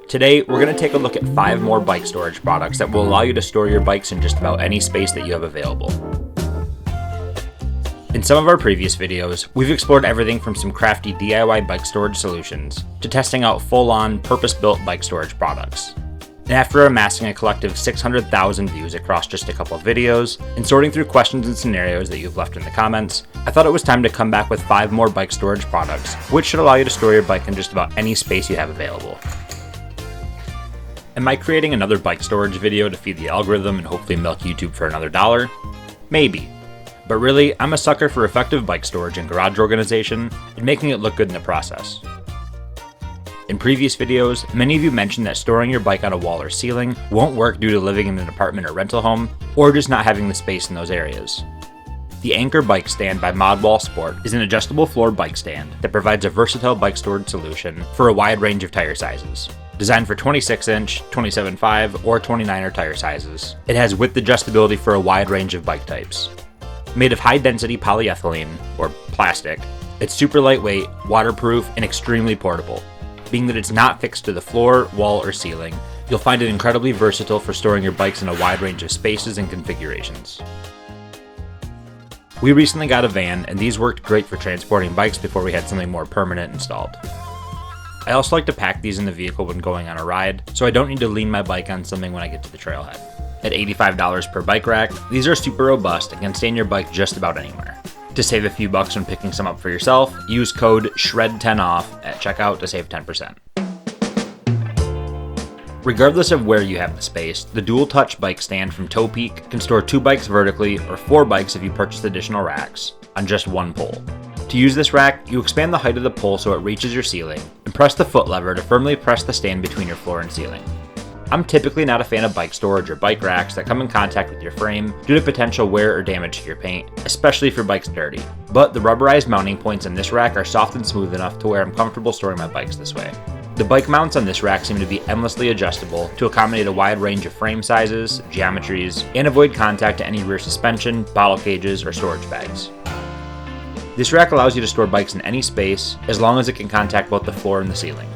Today, we're going to take a look at 5 more bike storage products that will allow you to store your bikes in just about any space that you have available. In some of our previous videos, we've explored everything from some crafty DIY bike storage solutions to testing out full-on, purpose-built bike storage products. And after amassing a collective 600,000 views across just a couple of videos, and sorting through questions and scenarios that you've left in the comments, I thought it was time to come back with 5 more bike storage products, which should allow you to store your bike in just about any space you have available. Am I creating another bike storage video to feed the algorithm and hopefully milk YouTube for another $1? Maybe. But really, I'm a sucker for effective bike storage and garage organization, and making it look good in the process. In previous videos, many of you mentioned that storing your bike on a wall or ceiling won't work due to living in an apartment or rental home, or just not having the space in those areas. The Ankor bike stand by Modwall Sport is an adjustable floor bike stand that provides a versatile bike storage solution for a wide range of tire sizes. Designed for 26-inch, 27.5, or 29er tire sizes, it has width adjustability for a wide range of bike types. Made of high-density polyethylene, or plastic, it's super lightweight, waterproof, and extremely portable. Being that it's not fixed to the floor, wall, or ceiling, you'll find it incredibly versatile for storing your bikes in a wide range of spaces and configurations. We recently got a van, and these worked great for transporting bikes before we had something more permanent installed. I also like to pack these in the vehicle when going on a ride, so I don't need to lean my bike on something when I get to the trailhead. At $85 per bike rack, these are super robust and can stay in your bike just about anywhere. To save a few bucks when picking some up for yourself, use code SHRED10OFF at checkout to save 10%. Regardless of where you have the space, the dual-touch bike stand from Topeak can store 2 bikes vertically or 4 bikes if you purchase additional racks on just one pole. To use this rack, you expand the height of the pole so it reaches your ceiling, and press the foot lever to firmly press the stand between your floor and ceiling. I'm typically not a fan of bike storage or bike racks that come in contact with your frame due to potential wear or damage to your paint, especially if your bike's dirty. But the rubberized mounting points on this rack are soft and smooth enough to where I'm comfortable storing my bikes this way. The bike mounts on this rack seem to be endlessly adjustable to accommodate a wide range of frame sizes, geometries, and avoid contact to any rear suspension, bottle cages, or storage bags. This rack allows you to store bikes in any space as long as it can contact both the floor and the ceiling.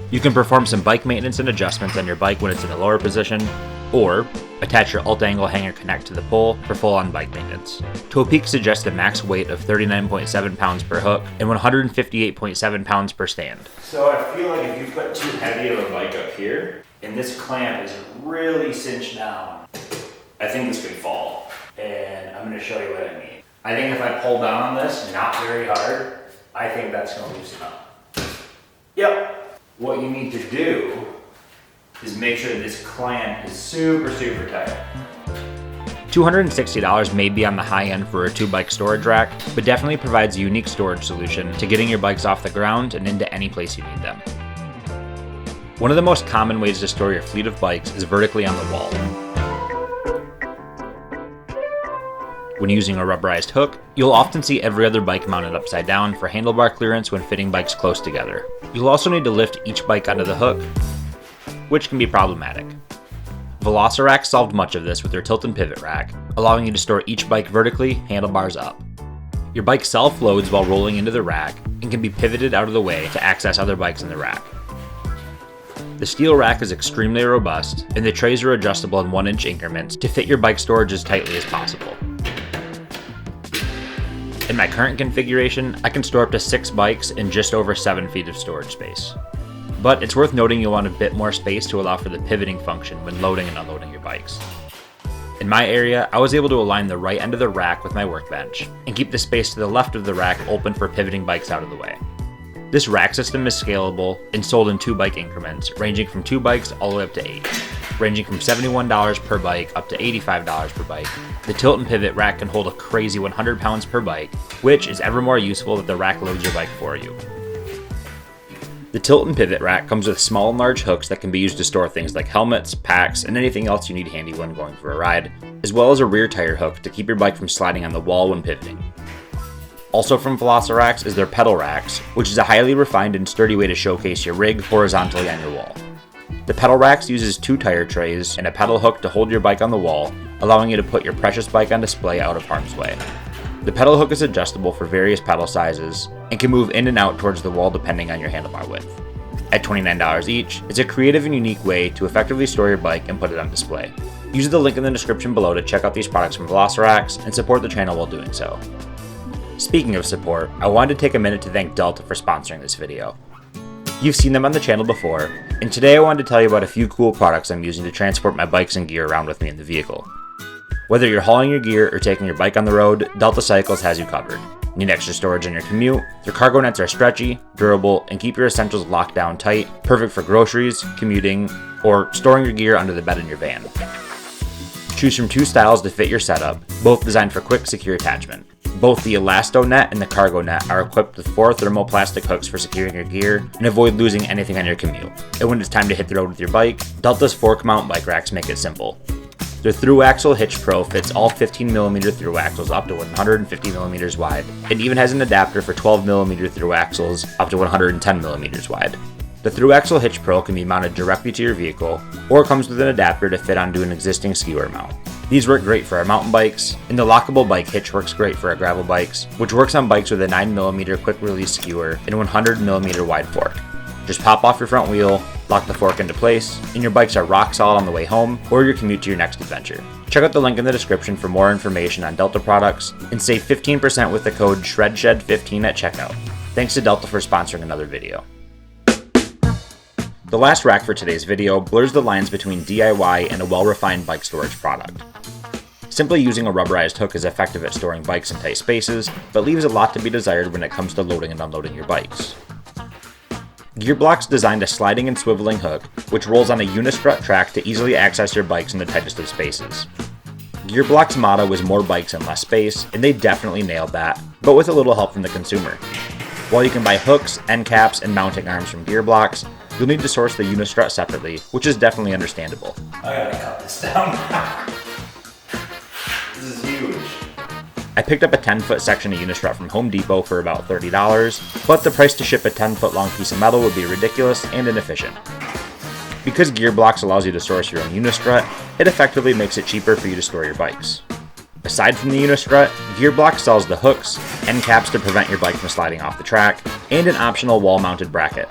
You can perform some bike maintenance and adjustments on your bike when it's in the lower position, or attach your alt-angle hanger connect to the pole for full-on bike maintenance. Topeak suggests a max weight of 39.7 pounds per hook and 158.7 pounds per stand. So I feel like if you put too heavy of a bike up here, and this clamp is really cinched down, I think this could fall. And I'm going to show you what I mean. I think if I pull down on this, not very hard, I think that's going to loosen up. Yep. What you need to do is make sure this clamp is super tight. $260 may be on the high end for a 2-bike storage rack, but definitely provides a unique storage solution to getting your bikes off the ground and into any place you need them. One of the most common ways to store your fleet of bikes is vertically on the wall. When using a rubberized hook, you'll often see every other bike mounted upside down for handlebar clearance when fitting bikes close together. You'll also need to lift each bike onto the hook, which can be problematic. Velocirap solved much of this with their tilt and pivot rack, allowing you to store each bike vertically, handlebars up. Your bike self-loads while rolling into the rack and can be pivoted out of the way to access other bikes in the rack. The steel rack is extremely robust, and the trays are adjustable in 1-inch increments to fit your bike storage as tightly as possible. In my current configuration, I can store up to 6 bikes in just over 7 feet of storage space. But it's worth noting you'll want a bit more space to allow for the pivoting function when loading and unloading your bikes. In my area, I was able to align the right end of the rack with my workbench, and keep the space to the left of the rack open for pivoting bikes out of the way. This rack system is scalable and sold in 2-bike increments, ranging from 2 bikes all the way up to 8. Ranging from $71 per bike up to $85 per bike. The tilt and pivot rack can hold a crazy 100 pounds per bike, which is ever more useful that the rack loads your bike for you. The tilt and pivot rack comes with small and large hooks that can be used to store things like helmets, packs, and anything else you need handy when going for a ride, as well as a rear tire hook to keep your bike from sliding on the wall when pivoting. Also from Velocirap is their pedal racks, which is a highly refined and sturdy way to showcase your rig horizontally on your wall. The pedal racks uses 2 tire trays and a pedal hook to hold your bike on the wall, allowing you to put your precious bike on display out of harm's way. The pedal hook is adjustable for various pedal sizes and can move in and out towards the wall depending on your handlebar width. At $29 each, it's a creative and unique way to effectively store your bike and put it on display. Use the link in the description below to check out these products from Velocirap and support the channel while doing so. Speaking of support, I wanted to take a minute to thank Delta for sponsoring this video. You've seen them on the channel before, and today I wanted to tell you about a few cool products I'm using to transport my bikes and gear around with me in the vehicle. Whether you're hauling your gear or taking your bike on the road, Delta Cycles has you covered. Need extra storage on your commute? Their cargo nets are stretchy, durable, and keep your essentials locked down tight, perfect for groceries, commuting, or storing your gear under the bed in your van. Choose from two styles to fit your setup, both designed for quick, secure attachment. Both the Elasto Net and the Cargo Net are equipped with 4 thermoplastic hooks for securing your gear and avoid losing anything on your commute. And when it's time to hit the road with your bike, Delta's fork mount bike racks make it simple. The through-axle Hitch Pro fits all 15mm through axles up to 150mm wide, and even has an adapter for 12mm through axles up to 110mm wide. The through-axle Hitch Pro can be mounted directly to your vehicle, or comes with an adapter to fit onto an existing skewer mount. These work great for our mountain bikes, and the lockable bike hitch works great for our gravel bikes, which works on bikes with a 9mm quick-release skewer and 100mm wide fork. Just pop off your front wheel, lock the fork into place, and your bikes are rock solid on the way home or your commute to your next adventure. Check out the link in the description for more information on Delta products, and save 15% with the code SHREDSHED15 at checkout. Thanks to Delta for sponsoring another video. The last rack for today's video blurs the lines between DIY and a well-refined bike storage product. Simply using a rubberized hook is effective at storing bikes in tight spaces, but leaves a lot to be desired when it comes to loading and unloading your bikes. Gearblocks designed a sliding and swiveling hook, which rolls on a unistrut track to easily access your bikes in the tightest of spaces. Gearblocks' motto is more bikes and less space, and they definitely nailed that, but with a little help from the consumer. While you can buy hooks, end caps, and mounting arms from Gearblocks, you'll need to source the unistrut separately, which is definitely understandable. I gotta cut this down. This is huge. I picked up a 10-foot section of unistrut from Home Depot for about $30, but the price to ship a 10-foot long piece of metal would be ridiculous and inefficient. Because Gearblocks allows you to source your own unistrut, it effectively makes it cheaper for you to store your bikes. Aside from the unistrut, Gearblocks sells the hooks, end caps to prevent your bike from sliding off the track, and an optional wall-mounted bracket.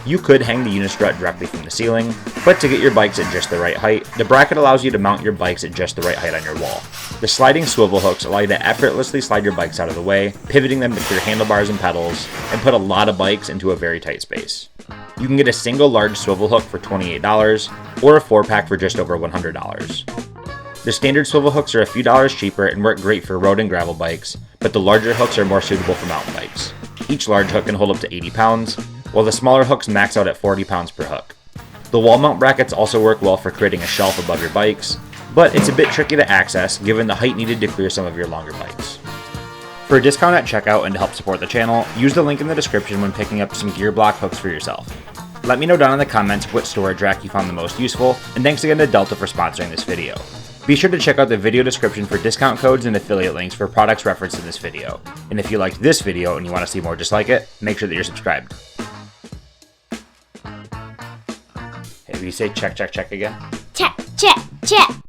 You could hang the unistrut directly from the ceiling, but to get your bikes at just the right height, the bracket allows you to mount your bikes at just the right height on your wall. The sliding swivel hooks allow you to effortlessly slide your bikes out of the way, pivoting them to clear handlebars and pedals, and put a lot of bikes into a very tight space. You can get a single large swivel hook for $28, or a 4-pack for just over $100. The standard swivel hooks are a few dollars cheaper and work great for road and gravel bikes, but the larger hooks are more suitable for mountain bikes. Each large hook can hold up to 80 pounds, while the smaller hooks max out at 40 pounds per hook. The wall mount brackets also work well for creating a shelf above your bikes, but it's a bit tricky to access given the height needed to clear some of your longer bikes. For a discount at checkout and to help support the channel, use the link in the description when picking up some Gearblock hooks for yourself. Let me know down in the comments which storage rack you found the most useful, and thanks again to Delta for sponsoring this video. Be sure to check out the video description for discount codes and affiliate links for products referenced in this video. And if you liked this video and you want to see more just like it, make sure that you're subscribed. Hey, will you say check, check, check again? Check, check, check.